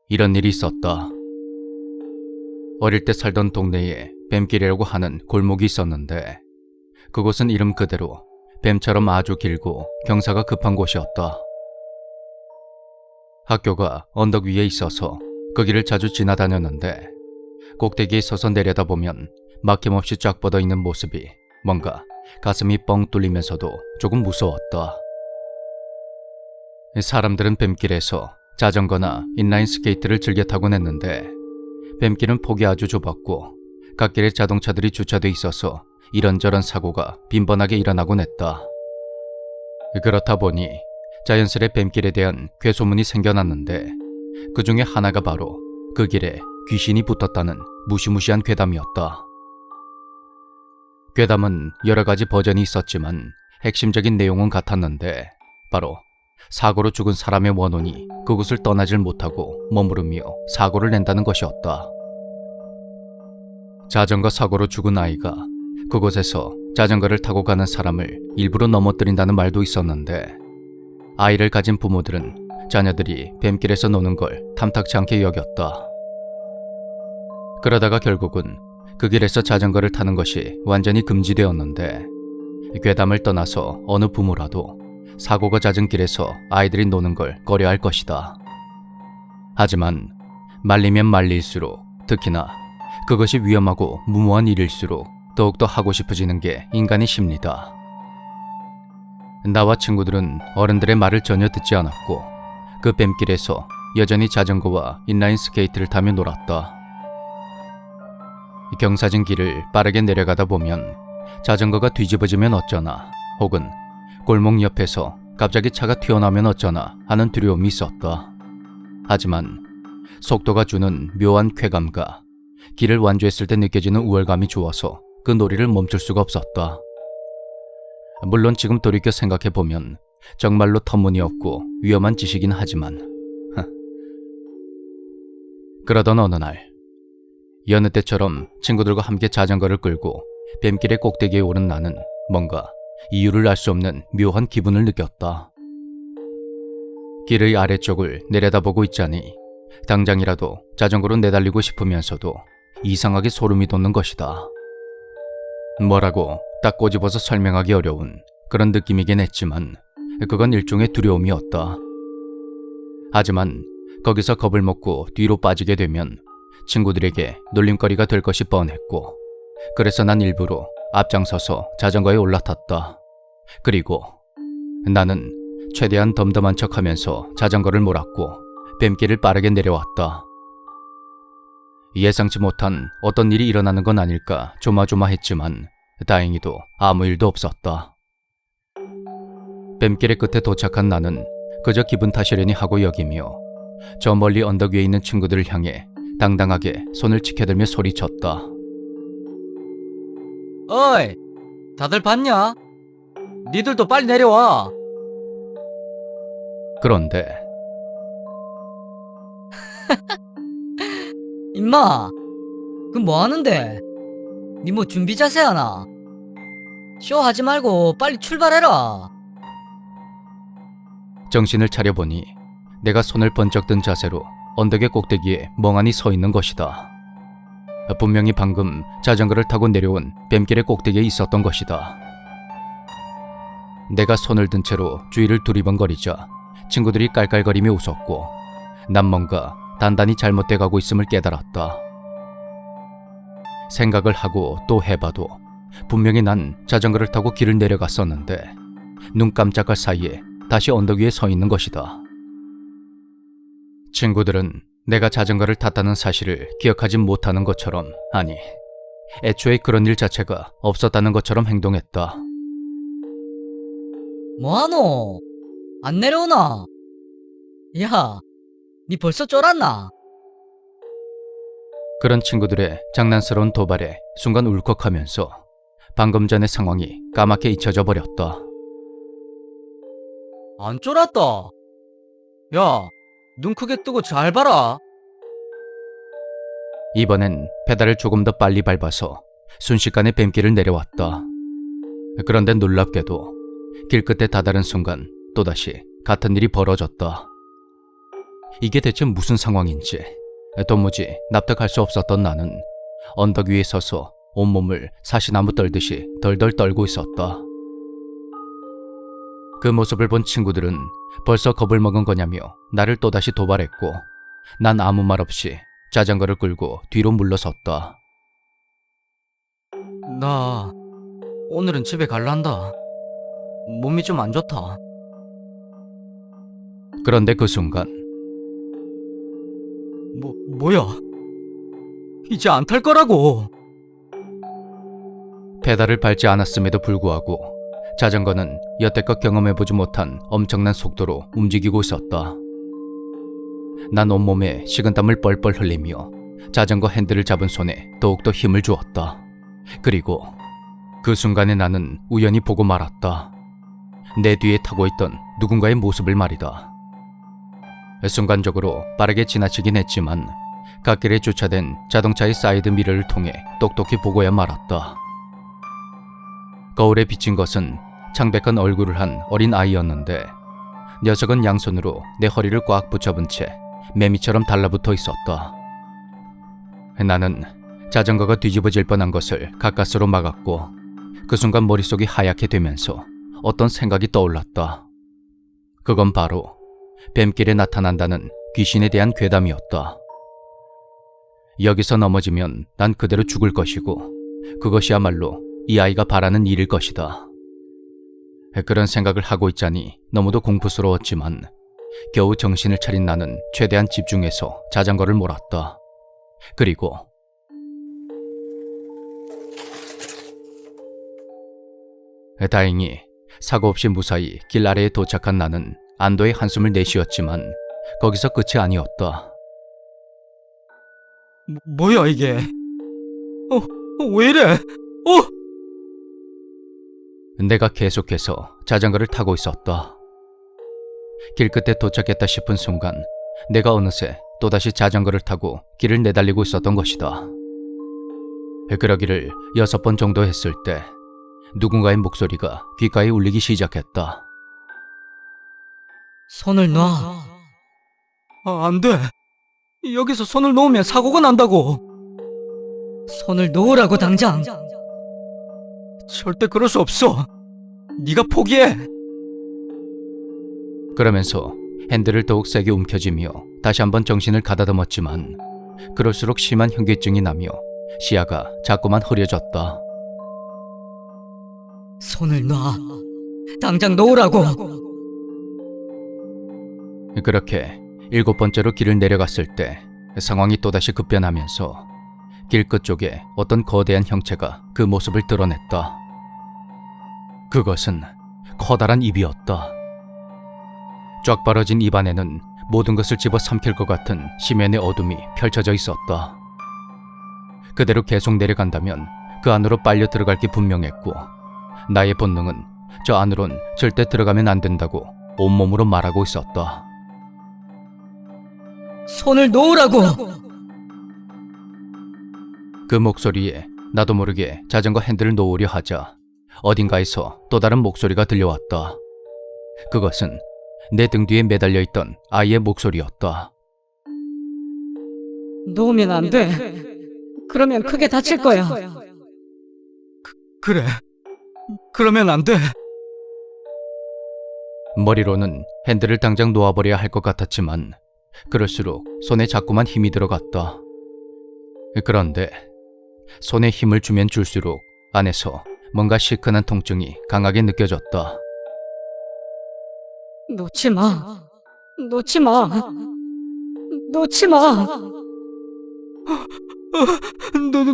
이런 일이 있었다. 어릴 때 살던 동네에 뱀길이라고 하는 골목이 있었는데 그곳은 이름 그대로 뱀처럼 아주 길고 경사가 급한 곳이었다. 학교가 언덕 위에 있어서 그 길을 자주 지나다녔는데 꼭대기에 서서 내려다보면 막힘없이 쫙 뻗어 있는 모습이 뭔가 가슴이 뻥 뚫리면서도 조금 무서웠다. 사람들은 뱀길에서 자전거나 인라인 스케이트를 즐겨 타곤 했는데 뱀길은 폭이 아주 좁았고 갓길에 자동차들이 주차돼 있어서 이런저런 사고가 빈번하게 일어나곤 했다. 그렇다 보니 자연스레 뱀길에 대한 괴소문이 생겨났는데 그 중에 하나가 바로 그 길에 귀신이 붙었다는 무시무시한 괴담이었다. 괴담은 여러 가지 버전이 있었지만 핵심적인 내용은 같았는데 바로 사고로 죽은 사람의 원혼이 그곳을 떠나질 못하고 머무르며 사고를 낸다는 것이었다. 자전거 사고로 죽은 아이가 그곳에서 자전거를 타고 가는 사람을 일부러 넘어뜨린다는 말도 있었는데 아이를 가진 부모들은 자녀들이 뱀길에서 노는 걸 탐탁치 않게 여겼다. 그러다가 결국은 그 길에서 자전거를 타는 것이 완전히 금지되었는데 괴담을 떠나서 어느 부모라도 사고가 잦은 길에서 아이들이 노는 걸 꺼려할 것이다. 하지만 말리면 말릴수록 특히나 그것이 위험하고 무모한 일일수록 더욱더 하고 싶어지는 게 인간의 심리다. 나와 친구들은 어른들의 말을 전혀 듣지 않았고 그 뱀길에서 여전히 자전거와 인라인 스케이트를 타며 놀았다. 경사진 길을 빠르게 내려가다 보면 자전거가 뒤집어지면 어쩌나 혹은 골목 옆에서 갑자기 차가 튀어나오면 어쩌나 하는 두려움이 있었다. 하지만 속도가 주는 묘한 쾌감과 길을 완주했을 때 느껴지는 우월감이 좋아서 그 놀이를 멈출 수가 없었다. 물론 지금 돌이켜 생각해보면 정말로 터무니없고 위험한 짓이긴 하지만 그러던 어느 날 여느 때처럼 친구들과 함께 자전거를 끌고 뱀길의 꼭대기에 오른 나는 뭔가 이유를 알 수 없는 묘한 기분을 느꼈다. 길의 아래쪽을 내려다보고 있자니 당장이라도 자전거로 내달리고 싶으면서도 이상하게 소름이 돋는 것이다. 뭐라고 딱 꼬집어서 설명하기 어려운 그런 느낌이긴 했지만 그건 일종의 두려움이었다. 하지만 거기서 겁을 먹고 뒤로 빠지게 되면 친구들에게 놀림거리가 될 것이 뻔했고 그래서 난 일부러 앞장서서 자전거에 올라탔다. 그리고 나는 최대한 덤덤한 척하면서 자전거를 몰았고 뱀길을 빠르게 내려왔다. 예상치 못한 어떤 일이 일어나는 건 아닐까 조마조마했지만 다행히도 아무 일도 없었다. 뱀길의 끝에 도착한 나는 그저 기분 탓이려니 하고 여기며 저 멀리 언덕 위에 있는 친구들을 향해 당당하게 손을 치켜들며 소리쳤다. 어이, 다들 봤냐? 니들도 빨리 내려와. 그런데 임마, 그 뭐 하는데? 니 뭐 준비 자세 하나? 쇼 하지 말고 빨리 출발해라. 정신을 차려보니 내가 손을 번쩍 든 자세로 언덕의 꼭대기에 멍하니 서 있는 것이다. 분명히 방금 자전거를 타고 내려온 뱀길의 꼭대기에 있었던 것이다. 내가 손을 든 채로 주위를 두리번거리자 친구들이 깔깔거리며 웃었고 난 뭔가 단단히 잘못돼 가고 있음을 깨달았다. 생각을 하고 또 해봐도 분명히 난 자전거를 타고 길을 내려갔었는데 눈 깜짝할 사이에 다시 언덕 위에 서 있는 것이다. 친구들은 내가 자전거를 탔다는 사실을 기억하지 못하는 것처럼, 아니, 애초에 그런 일 자체가 없었다는 것처럼 행동했다. 뭐하노? 안 내려오나? 야, 니 벌써 쫄았나? 그런 친구들의 장난스러운 도발에 순간 울컥하면서 방금 전의 상황이 까맣게 잊혀져 버렸다. 안 쫄았다. 야, 눈 크게 뜨고 잘 봐라. 이번엔 페달을 조금 더 빨리 밟아서 순식간에 뱀길을 내려왔다. 그런데 놀랍게도 길끝에 다다른 순간 또다시 같은 일이 벌어졌다. 이게 대체 무슨 상황인지 도무지 납득할 수 없었던 나는 언덕 위에 서서 온몸을 사시나무 떨듯이 덜덜 떨고 있었다. 그 모습을 본 친구들은 벌써 겁을 먹은 거냐며 나를 또다시 도발했고 난 아무 말 없이 자전거를 끌고 뒤로 물러섰다. 나 오늘은 집에 갈란다. 몸이 좀 안 좋다. 그런데 그 순간 뭐야? 이제 안 탈 거라고. 페달을 밟지 않았음에도 불구하고 자전거는 여태껏 경험해보지 못한 엄청난 속도로 움직이고 있었다. 난 온몸에 식은땀을 뻘뻘 흘리며 자전거 핸들을 잡은 손에 더욱더 힘을 주었다. 그리고 그 순간에 나는 우연히 보고 말았다. 내 뒤에 타고 있던 누군가의 모습을 말이다. 순간적으로 빠르게 지나치긴 했지만 갓길에 주차된 자동차의 사이드 미러를 통해 똑똑히 보고야 말았다. 거울에 비친 것은 창백한 얼굴을 한 어린 아이였는데 녀석은 양손으로 내 허리를 꽉 붙여본 채 매미처럼 달라붙어 있었다. 나는 자전거가 뒤집어질 뻔한 것을 가까스로 막았고 그 순간 머릿속이 하얗게 되면서 어떤 생각이 떠올랐다. 그건 바로 뱀길에 나타난다는 귀신에 대한 괴담이었다. 여기서 넘어지면 난 그대로 죽을 것이고 그것이야말로 이 아이가 바라는 일일 것이다. 그런 생각을 하고 있자니 너무도 공포스러웠지만 겨우 정신을 차린 나는 최대한 집중해서 자전거를 몰았다. 그리고 다행히 사고 없이 무사히 길 아래에 도착한 나는 안도의 한숨을 내쉬었지만 거기서 끝이 아니었다. 뭐야 이게? 왜 이래? 내가 계속해서 자전거를 타고 있었다. 길 끝에 도착했다 싶은 순간 내가 어느새 또다시 자전거를 타고 길을 내달리고 있었던 것이다. 그러기를 6번 정도 했을 때 누군가의 목소리가 귓가에 울리기 시작했다. 손을 놔. 안 돼. 여기서 손을 놓으면 사고가 난다고. 손을 놓으라고 당장. 절대 그럴 수 없어. 네가 포기해. 그러면서 핸들을 더욱 세게 움켜쥐며 다시 한번 정신을 가다듬었지만 그럴수록 심한 현기증이 나며 시야가 자꾸만 흐려졌다. 손을 놔. 당장 놓으라고. 그렇게 7번째로 길을 내려갔을 때 상황이 또다시 급변하면서 길 끝쪽에 어떤 거대한 형체가 그 모습을 드러냈다. 그것은 커다란 입이었다. 쫙 벌어진 입 안에는 모든 것을 집어삼킬 것 같은 심연의 어둠이 펼쳐져 있었다. 그대로 계속 내려간다면 그 안으로 빨려 들어갈 게 분명했고 나의 본능은 저 안으론 절대 들어가면 안 된다고 온몸으로 말하고 있었다. 손을 놓으라고. 그 목소리에 나도 모르게 자전거 핸들을 놓으려 하자 어딘가에서 또 다른 목소리가 들려왔다. 그것은 내 등 뒤에 매달려 있던 아이의 목소리였다. 놓으면 안 돼. 그러면 크게 다칠 거야. 그래. 그러면 안 돼. 머리로는 핸들을 당장 놓아버려야 할 것 같았지만 그럴수록 손에 자꾸만 힘이 들어갔다. 그런데 손에 힘을 주면 줄수록 안에서 뭔가 시큰한 통증이 강하게 느껴졌다. 놓지 마. 놓지 마. 놓지 마.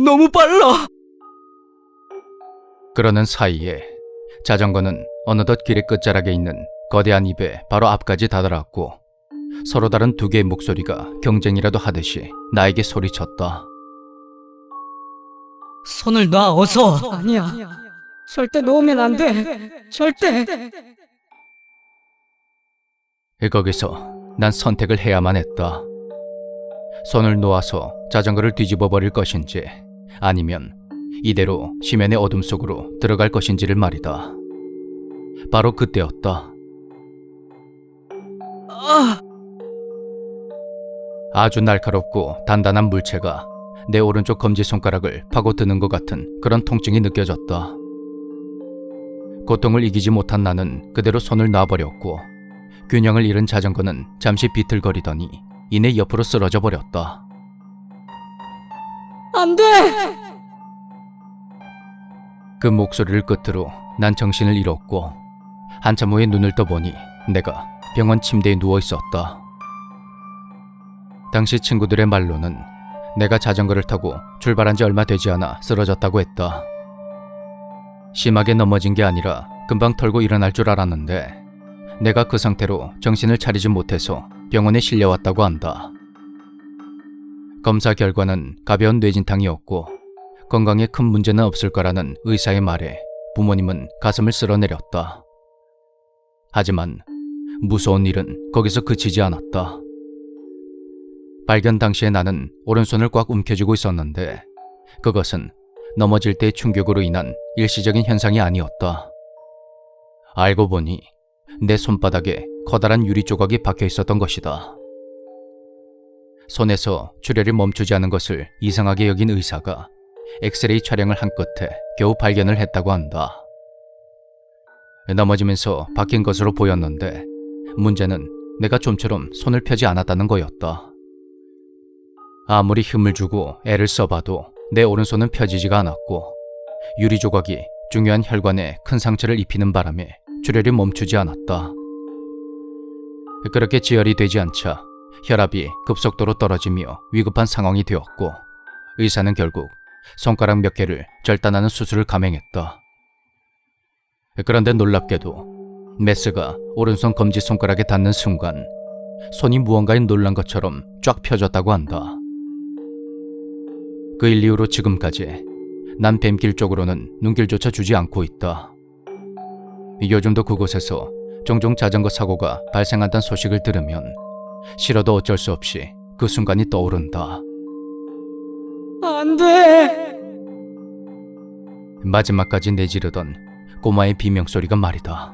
너무 빨라. 그러는 사이에 자전거는 어느덧 길의 끝자락에 있는 거대한 입에 바로 앞까지 다다랐고 서로 다른 두 개의 목소리가 경쟁이라도 하듯이 나에게 소리쳤다. 손을 놔 어서. 아니야. 절대 놓으면 안 돼. 절대. 거기서 난 선택을 해야만 했다. 손을 놓아서 자전거를 뒤집어 버릴 것인지 아니면 이대로 심연의 어둠 속으로 들어갈 것인지를 말이다. 바로 그때였다. 아주 날카롭고 단단한 물체가 내 오른쪽 검지손가락을 파고드는 것 같은 그런 통증이 느껴졌다. 고통을 이기지 못한 나는 그대로 손을 놔버렸고 균형을 잃은 자전거는 잠시 비틀거리더니 이내 옆으로 쓰러져 버렸다. 안 돼! 그 목소리를 끝으로 난 정신을 잃었고 한참 후에 눈을 떠보니 내가 병원 침대에 누워 있었다. 당시 친구들의 말로는 내가 자전거를 타고 출발한 지 얼마 되지 않아 쓰러졌다고 했다. 심하게 넘어진 게 아니라 금방 털고 일어날 줄 알았는데 내가 그 상태로 정신을 차리지 못해서 병원에 실려왔다고 한다. 검사 결과는 가벼운 뇌진탕이었고 건강에 큰 문제는 없을 거라는 의사의 말에 부모님은 가슴을 쓸어내렸다. 하지만 무서운 일은 거기서 그치지 않았다. 발견 당시에 나는 오른손을 꽉 움켜쥐고 있었는데 그것은 넘어질 때의 충격으로 인한 일시적인 현상이 아니었다. 알고 보니 내 손바닥에 커다란 유리 조각이 박혀 있었던 것이다. 손에서 출혈이 멈추지 않은 것을 이상하게 여긴 의사가 엑스레이 촬영을 한 끝에 겨우 발견을 했다고 한다. 넘어지면서 박힌 것으로 보였는데 문제는 내가 좀처럼 손을 펴지 않았다는 거였다. 아무리 힘을 주고 애를 써봐도 내 오른손은 펴지지가 않았고 유리 조각이 중요한 혈관에 큰 상처를 입히는 바람에 출혈이 멈추지 않았다. 그렇게 지혈이 되지 않자 혈압이 급속도로 떨어지며 위급한 상황이 되었고 의사는 결국 손가락 몇 개를 절단하는 수술을 감행했다. 그런데 놀랍게도 메스가 오른손 검지손가락에 닿는 순간 손이 무언가에 놀란 것처럼 쫙 펴졌다고 한다. 그 일 이후로 지금까지 난 뱀길 쪽으로는 눈길조차 주지 않고 있다. 요즘도 그곳에서 종종 자전거 사고가 발생한다는 소식을 들으면 싫어도 어쩔 수 없이 그 순간이 떠오른다. 안 돼! 마지막까지 내지르던 꼬마의 비명소리가 말이다.